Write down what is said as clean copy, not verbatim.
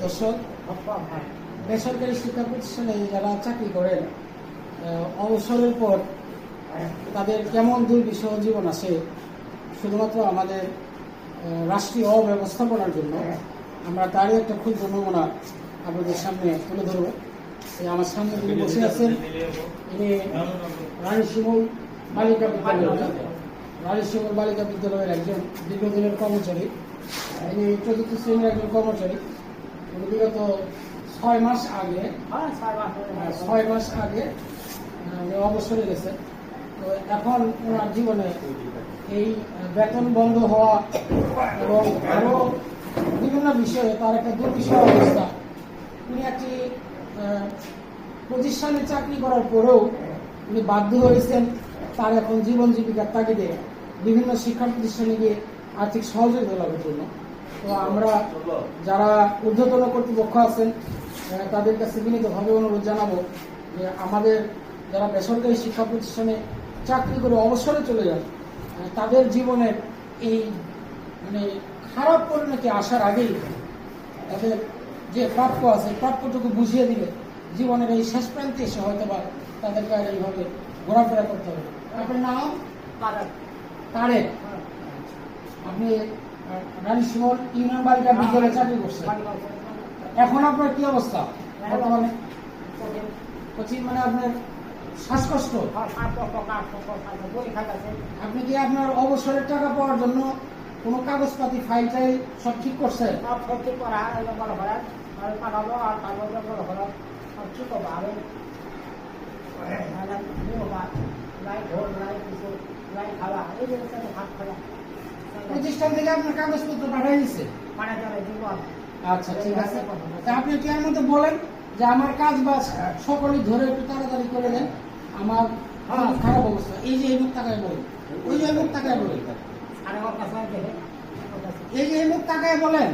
দর্শক, বেসরকারি শিক্ষা প্রতিষ্ঠানে যারা চাকরি করেন, অবসরের পর তাদের কেমন দুর্বিষহ জীবন আসে, শুধুমাত্র আমাদের রাষ্ট্রীয় অব্যবস্থাপনার জন্য আমরা তারই একটা ক্ষুদ্র নমুনা আপনাদের সামনে তুলে ধরব। আমার সামনে যিনি বসে আছেন, ইনি রানী শিমুল বালিকা বিদ্যালয়ের একজন দীর্ঘদিনের কর্মচারী। ইনি চতুর্থ শ্রেণীর একজন কর্মচারী। উনি বিগত 6 মাস আগে উনি অবসরে গেছেন। তো এখন ওনার জীবনে এই বেতন বন্ধ হওয়া এবং আরো বিভিন্ন বিষয়ে তার একটা দুর্বিষহ অবস্থা। উনি একটি প্রতিষ্ঠানে চাকরি করার পরেও উনি বাধ্য হয়েছেন তার এখন জীবন জীবিকার তাগিদে বিভিন্ন শিক্ষা প্রতিষ্ঠানে গিয়ে আর্থিক সহযোগিতা লাভের জন্য। তো আমরা যারা ঊর্ধ্বতন কর্তৃপক্ষ আছেন তাদের কাছে বিনীতভাবে অনুরোধ জানাবো যে আমাদের যারা বেসরকারি শিক্ষা প্রতিষ্ঠানে চাকরি করে অবসরে চলে যান, তাদের জীবনের এই খারাপ পরিণতি আসার আগেই তাদের যে প্রাপ্য আছে প্রাপ্যটুকু বুঝিয়ে দিলে জীবনের এই শেষ প্রান্তে এসে হয়তো বা তাদেরকে আর এইভাবে ঘোরাফেরা করতে হবে। আপনার নাম? তারেক। আপনি রানী শিমুল ইউনিয়ন বালিকা বিদ্যালয়ে চাকরি করছেন। এখন আপনার কি অবস্থা বর্তমানে? মানে আপনার শ্বাসকষ্ট? আপনি কি আপনার অবসরের টাকা পাওয়ার জন্য কোনো কাগজপাতি ফাইল টাইল সব ঠিক করছেন? প্রতিষ্ঠান থেকে আপনার কাগজপত্র পাঠিয়ে দিচ্ছে? আচ্ছা, ঠিক আছে। আপনি কি এর মধ্যে বলেন যে আমার কাজ বাজ সকলেই ধরে একটু তাড়াতাড়ি করে দেন, আমার খারাপ অবস্থা। এই যে এই মুখ তাকায় বলেন, ওই যে এই মুখ তাকায় বলেন, এই যে এই মুখ তাকায় বলেন।